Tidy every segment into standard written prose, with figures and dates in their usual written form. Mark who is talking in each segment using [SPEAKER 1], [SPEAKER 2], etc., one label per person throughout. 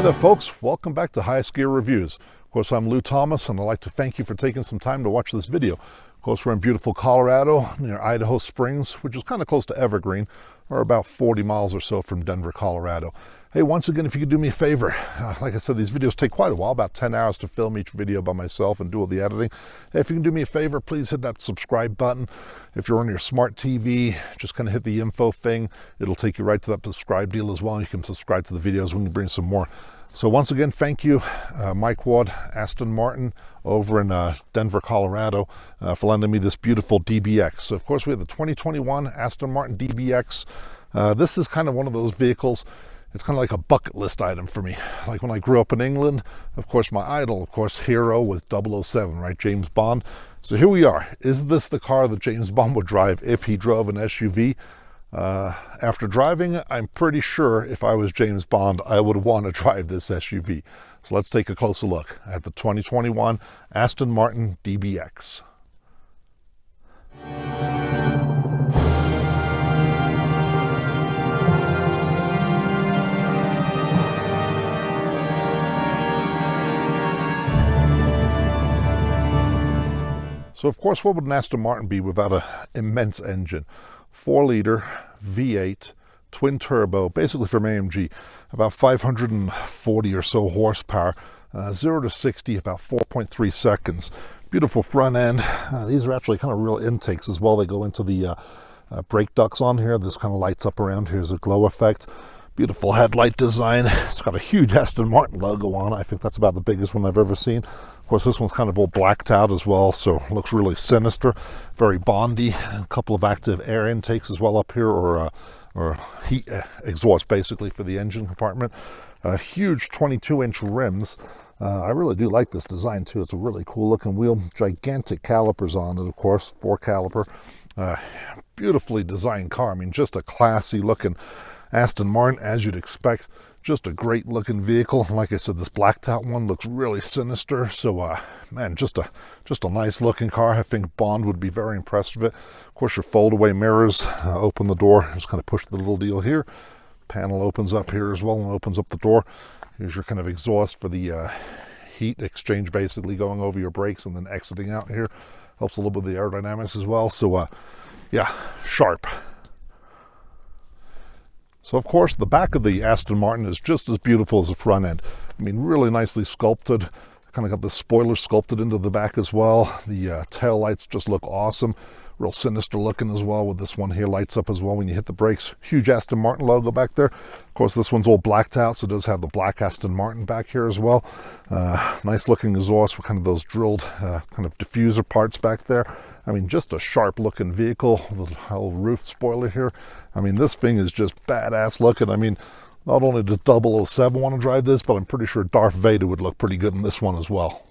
[SPEAKER 1] there folks, welcome back to Highest Gear Reviews. Of course, I'm Lou Thomas and I'd like to thank you for taking some time to watch this video. Of course, we're in beautiful Colorado near Idaho Springs, which is kind of close to Evergreen, or about 40 miles or so from Denver, Colorado. Hey, once again, if you could do me a favor, like I said, these videos take quite a while, about 10 hours to film each video by myself and do all the editing. Hey, if you can do me a favor, please hit that subscribe button. If you're on your smart TV, just kind of hit the info thing. It'll take you right to that subscribe deal as well. You can subscribe to the videos when we bring some more. So once again, thank you, Mike Ward, Aston Martin, over in Denver, Colorado, for lending me this beautiful DBX. So of course, we have the 2021 Aston Martin DBX. This is kind of one of those vehicles. It's kind of like a bucket list item for me. Like when I grew up in England, of course, my idol, of course, hero was 007, right? James Bond. So here we are. Is this the car that James Bond would drive if he drove an SUV? After driving it, I'm pretty sure if I was James Bond, I would want to drive this SUV. So let's take a closer look at the 2021 Aston Martin DBX. So of course, what would an Aston Martin be without an immense engine? 4-liter V8 twin turbo, basically from AMG, about 540 or so horsepower, 0 to 60 about 4.3 seconds. Beautiful front end. These are actually kind of real intakes as well. They go into the brake ducts on here. This kind of lights up around here as a glow effect. Beautiful headlight design. It's got a huge Aston Martin logo on it. I think that's about the biggest one I've ever seen. Of course, this one's kind of all blacked out as well, so it looks really sinister, very Bondy. A couple of active air intakes as well up here, or heat exhaust basically for the engine compartment. Huge 22-inch rims. I really do like this design too. It's a really cool looking wheel. Gigantic calipers on it, of course, 4-caliper. Beautifully designed car. I mean, just a classy looking Aston Martin, as you'd expect. Just a great looking vehicle. Like I said, this blacked out one looks really sinister. So man, just a nice looking car. I think Bond would be very impressed with it. Of course, your fold away mirrors, open the door, just kind of push the little deal here. Panel opens up here as well and opens up the door. Here's your kind of exhaust for the heat exchange, basically going over your brakes and then exiting out here. Helps a little bit with the aerodynamics as well. So yeah, sharp. So of course, the back of the Aston Martin is just as beautiful as the front end. I mean, really nicely sculpted. Kind of got the spoiler sculpted into the back as well. The tail lights just look awesome. Real sinister looking as well, with this one here lights up as well when you hit the brakes. Huge Aston Martin logo back there. Of course, this one's all blacked out, so it does have the black Aston Martin back here as well. Nice looking exhaust with kind of those drilled kind of diffuser parts back there. I mean, just a sharp looking vehicle. The whole roof spoiler here. I mean, this thing is just badass looking. I mean, not only does 007 want to drive this, but I'm pretty sure Darth Vader would look pretty good in this one as well.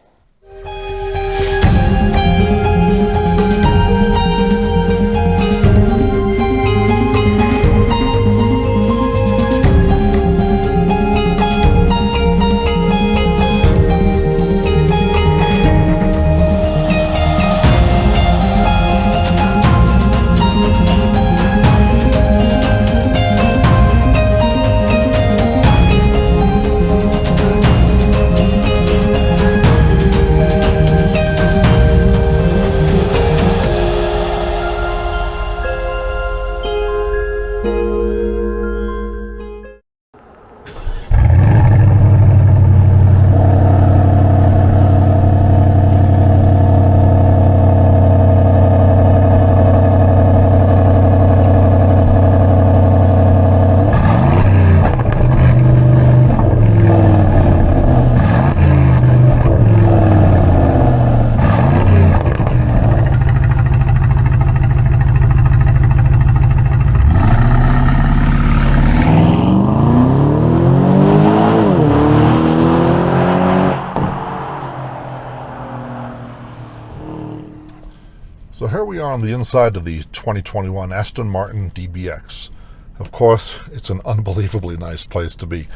[SPEAKER 1] So here we are on the inside of the 2021 Aston Martin DBX. Of course, it's an unbelievably nice place to be.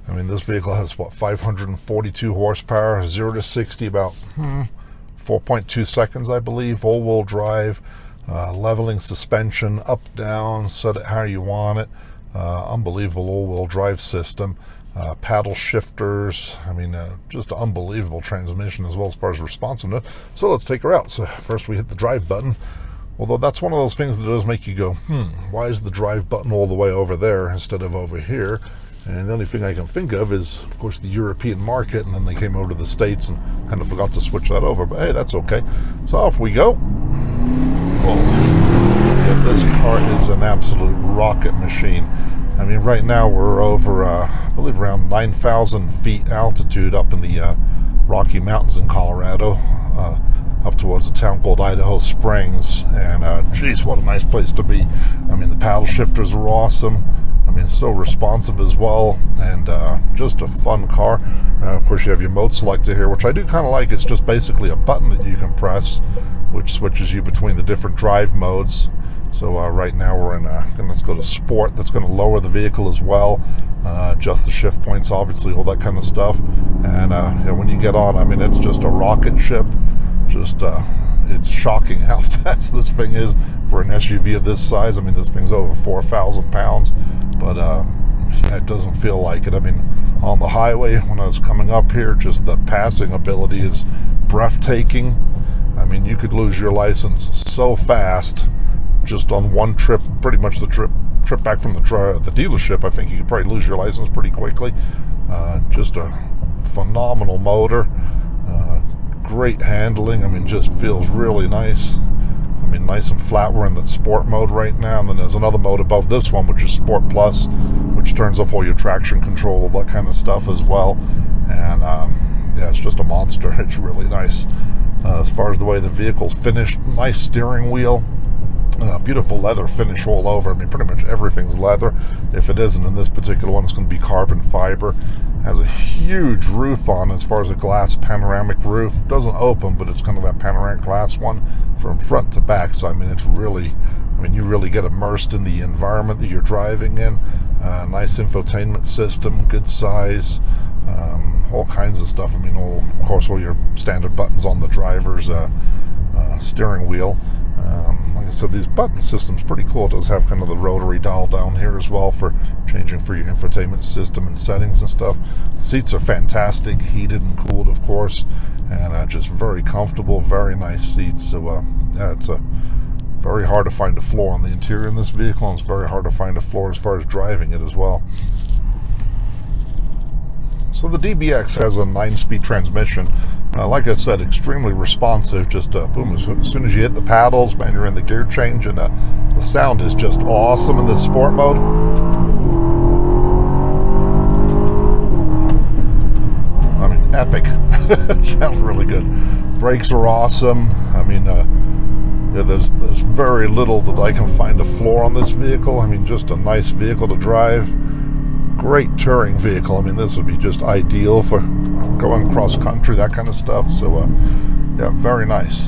[SPEAKER 1] I mean, this vehicle has, what, 542 horsepower, 0 to 60 about 4.2 seconds, I believe, all-wheel drive, leveling suspension, up, down, set it how you want it. Unbelievable all-wheel drive system. paddle shifters. I mean, just an unbelievable transmission as well as far as responsiveness. So let's take her out. So first we hit the drive button. Although that's one of those things that does make you go, why is the drive button all the way over there instead of over here? And the only thing I can think of is, of course, the European market, and then they came over to the States and kind of forgot to switch that over. But hey, that's okay. So off we go. Well, yeah, this car is an absolute rocket machine. I mean, right now we're over, I believe, around 9,000 feet altitude up in the Rocky Mountains in Colorado, up towards a town called Idaho Springs. And geez, what a nice place to be. I mean, the paddle shifters are awesome. I mean, so responsive as well, and just a fun car. Of course, you have your mode selector here, which I do kind of like. It's just basically a button that you can press, which switches you between the different drive modes. So right now we're in, let's go to Sport. That's going to lower the vehicle as well, adjust the shift points, obviously, all that kind of stuff. And yeah, when you get on, I mean, it's just a rocket ship. Just it's shocking how fast this thing is for an SUV of this size. I mean, this thing's over 4,000 pounds, but yeah, it doesn't feel like it. I mean, on the highway, when I was coming up here, just the passing ability is breathtaking. I mean, you could lose your license so fast just on one trip, pretty much the trip back from the dealership. I think you could probably lose your license pretty quickly. Just a phenomenal motor. Great handling. I mean, just feels really nice. I mean, nice and flat. We're in the Sport mode right now, and then there's another mode above this one, which is Sport Plus, which turns off all your traction control, all that kind of stuff as well. And yeah, it's just a monster. It's really nice. As far as the way the vehicle's finished, nice steering wheel. Beautiful leather finish all over. I mean, pretty much everything's leather. If it isn't in this particular one, it's going to be carbon fiber. Has a huge roof on as far as a glass panoramic roof. Doesn't open, but it's kind of that panoramic glass one from front to back. So I mean, it's really, I mean, you really get immersed in the environment that you're driving in. Nice infotainment system, good size, all kinds of stuff. I mean, of course, all your standard buttons on the driver's steering wheel. Like I said, these button systems pretty cool. It does have kind of the rotary dial down here as well for changing for your infotainment system and settings and stuff. The seats are fantastic, heated and cooled, of course, and just very comfortable, very nice seats. So yeah, it's very hard to find a flaw on the interior in this vehicle, and it's very hard to find a flaw as far as driving it as well. So the DBX has a 9-speed transmission. Like I said, extremely responsive. Just boom, as soon as you hit the paddles, man, you're in the gear change, and the sound is just awesome in this sport mode. I mean, epic. It sounds really good. Brakes are awesome. I mean, yeah, there's very little that I can find a flaw on this vehicle. I mean, just a nice vehicle to drive. Great touring vehicle. I mean, this would be just ideal for going cross country, that kind of stuff. So yeah, very nice.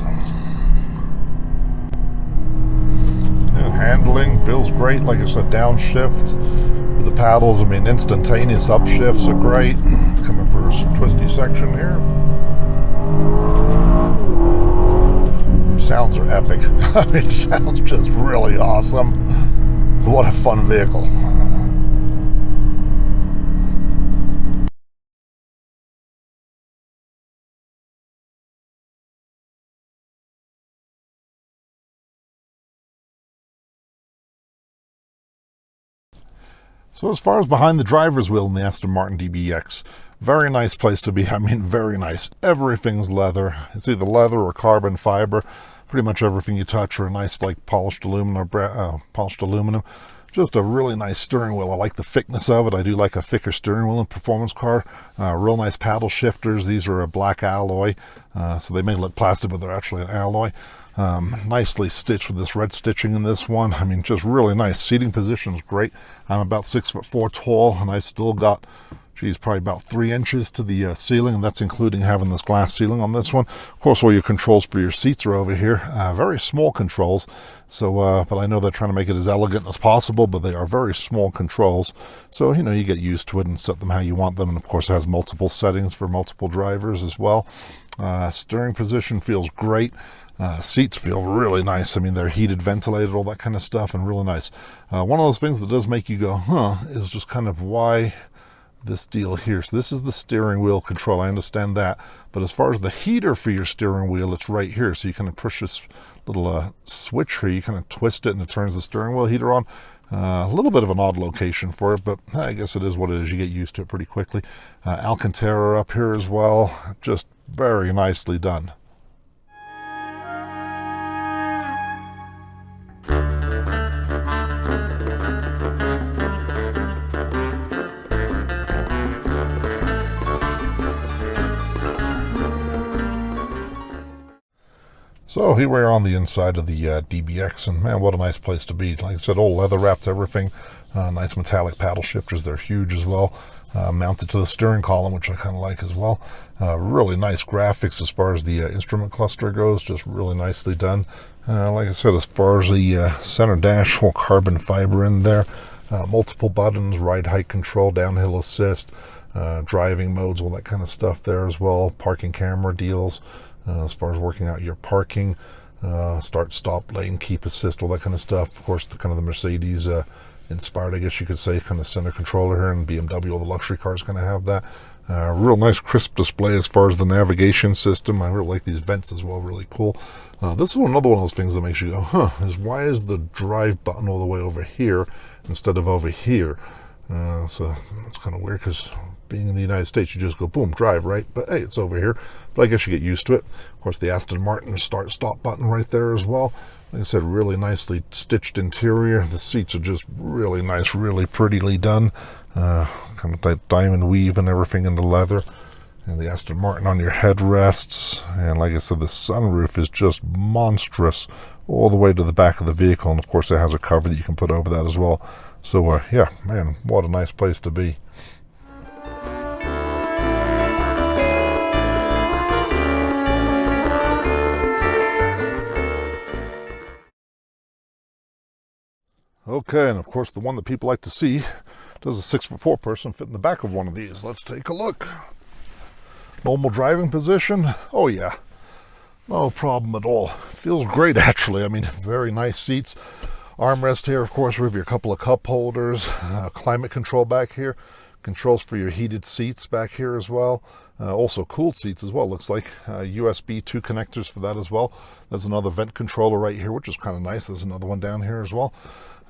[SPEAKER 1] Yeah, handling feels great. Like I said, downshift with the paddles. I mean, instantaneous upshifts are great. Coming for a twisty section here. Sounds are epic. I mean, it sounds just really awesome. What a fun vehicle. So as far as behind the driver's wheel in the Aston Martin DBX, very nice place to be. I mean, very nice. Everything's leather. It's either leather or carbon fiber. Pretty much everything you touch are nice, like polished aluminum. Just a really nice steering wheel. I like the thickness of it. I do like a thicker steering wheel in a performance car. Real nice paddle shifters. These are a black alloy, so they may look plastic, but they're actually an alloy. Nicely stitched with this red stitching in this one. I mean, just really nice. Seating position is great. I'm about 6'4" tall, and I still got, geez, probably about 3 inches to the ceiling, and that's including having this glass ceiling on this one. Of course, all your controls for your seats are over here. Very small controls, so but I know they're trying to make it as elegant as possible, but they are very small controls. So, you know, you get used to it and set them how you want them, and of course it has multiple settings for multiple drivers as well. Steering position feels great. Seats feel really nice. I mean, they're heated, ventilated, all that kind of stuff, and really nice. One of those things that does make you go, huh, is just kind of why this deal here. So this is the steering wheel control, I understand that, but as far as the heater for your steering wheel, it's right here. So you kind of push this little switch here, you kind of twist it and it turns the steering wheel heater on. A little bit of an odd location for it, but I guess it is what it is. You get used to it pretty quickly. Alcantara up here as well, just very nicely done. So here we are on the inside of the DBX, and man, what a nice place to be. Like I said, all leather wrapped everything. Nice metallic paddle shifters, they're huge as well. Mounted to the steering column, which I kind of like as well. Really nice graphics as far as the instrument cluster goes, just really nicely done. Like I said, as far as the center dash, all carbon fiber in there. Multiple buttons, ride height control, downhill assist, driving modes, all that kind of stuff there as well. Parking camera deals. As far as working out your parking, start, stop, lane, keep assist, all that kind of stuff. Of course, the kind of the Mercedes inspired, I guess you could say, kind of center controller here, and BMW, all the luxury cars kind of have that. Real nice crisp display as far as the navigation system. I really like these vents as well, really cool. This is another one of those things that makes you go, huh, is why is the drive button all the way over here instead of over here? So it's kind of weird, because being in the United States, you just go boom, drive, right? But hey, it's over here. But I guess you get used to it. Of course, the Aston Martin start stop button right there as well. Like I said, really nicely stitched interior. The seats are just really nice, really prettily done. Kind of that diamond weave and everything in the leather. And the Aston Martin on your headrests. And like I said, the sunroof is just monstrous all the way to the back of the vehicle. And of course, it has a cover that you can put over that as well. So yeah, man, what a nice place to be. Okay, and of course the one that people like to see, does a 6'4" person fit in the back of one of these? Let's take a look. Normal driving position. Oh yeah, no problem at all. Feels great actually. I mean, very nice seats. Armrest here, of course, with your couple of cup holders. Climate control back here. Controls for your heated seats back here as well. Also cooled seats as well, looks like. USB 2 connectors for that as well. There's another vent controller right here, which is kind of nice. There's another one down here as well.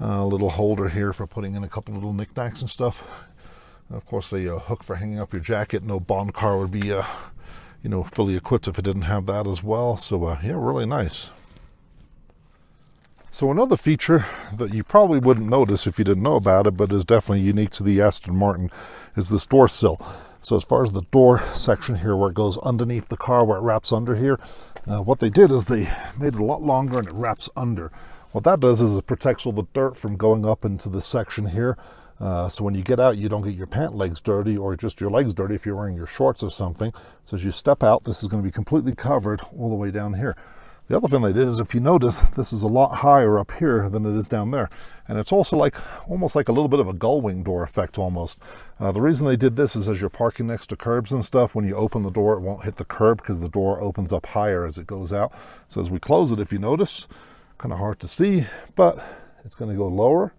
[SPEAKER 1] A little holder here for putting in a couple of little knickknacks and stuff. Of course, a hook for hanging up your jacket. No Bond car would be, you know, fully equipped if it didn't have that as well. So, yeah, really nice. So another feature that you probably wouldn't notice if you didn't know about it, but is definitely unique to the Aston Martin, is this door sill. So as far as the door section here, where it goes underneath the car, where it wraps under here, what they did is they made it a lot longer and it wraps under. What that does is it protects all the dirt from going up into this section here. So when you get out, you don't get your pant legs dirty, or just your legs dirty if you're wearing your shorts or something. So as you step out, this is going to be completely covered all the way down here. The other thing they did is, if you notice, this is a lot higher up here than it is down there. And it's also like, almost like a little bit of a gull wing door effect almost. The reason they did this is, as you're parking next to curbs and stuff, when you open the door, it won't hit the curb because the door opens up higher as it goes out. So as we close it, if you notice, kind of hard to see, but it's going to go lower.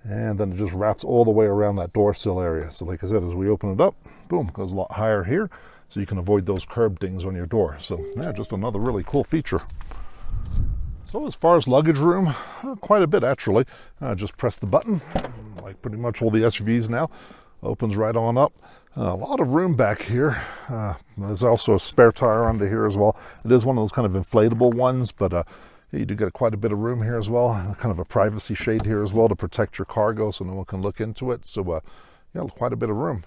[SPEAKER 1] And then it just wraps all the way around that door sill area. So like I said, as we open it up, boom, goes a lot higher here. So you can avoid those curb dings on your door. So yeah, just another really cool feature. So as far as luggage room, quite a bit actually. Just press the button, like pretty much all the SUVs now. Opens right on up. A lot of room back here. There's also a spare tire under here as well. It is one of those kind of inflatable ones, but you do get quite a bit of room here as well. Kind of a privacy shade here as well to protect your cargo so no one can look into it. So yeah, quite a bit of room.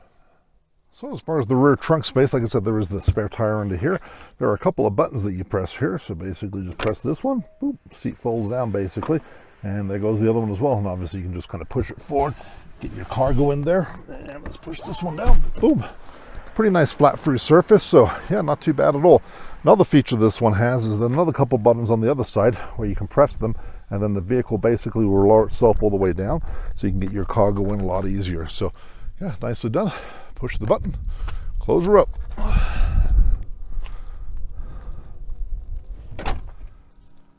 [SPEAKER 1] So as far as the rear trunk space, like I said, there is the spare tire under here. There are a couple of buttons that you press here. So basically just press this one, boop, seat folds down basically. And there goes the other one as well. And obviously you can just kind of push it forward, get your cargo in there. And let's push this one down, boom. Pretty nice flat free surface, so yeah, not too bad at all. Another feature this one has is another couple buttons on the other side where you can press them, and then the vehicle basically will lower itself all the way down so you can get your cargo in a lot easier. So yeah, nicely done. Push the button, close her up.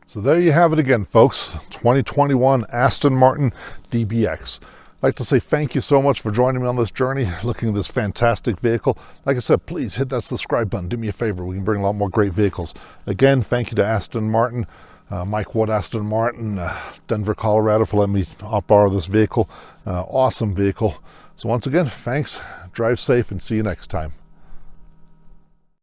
[SPEAKER 1] So there you have it again, folks. 2021 Aston Martin DBX. I'd like to say thank you so much for joining me on this journey, looking at this fantastic vehicle. Like I said, please hit that subscribe button. Do me a favor. We can bring a lot more great vehicles. Again, thank you to Aston Martin, Mike Wood, Aston Martin, Denver, Colorado, for letting me borrow this vehicle. Awesome vehicle. So once again, thanks. Drive safe and see you next time.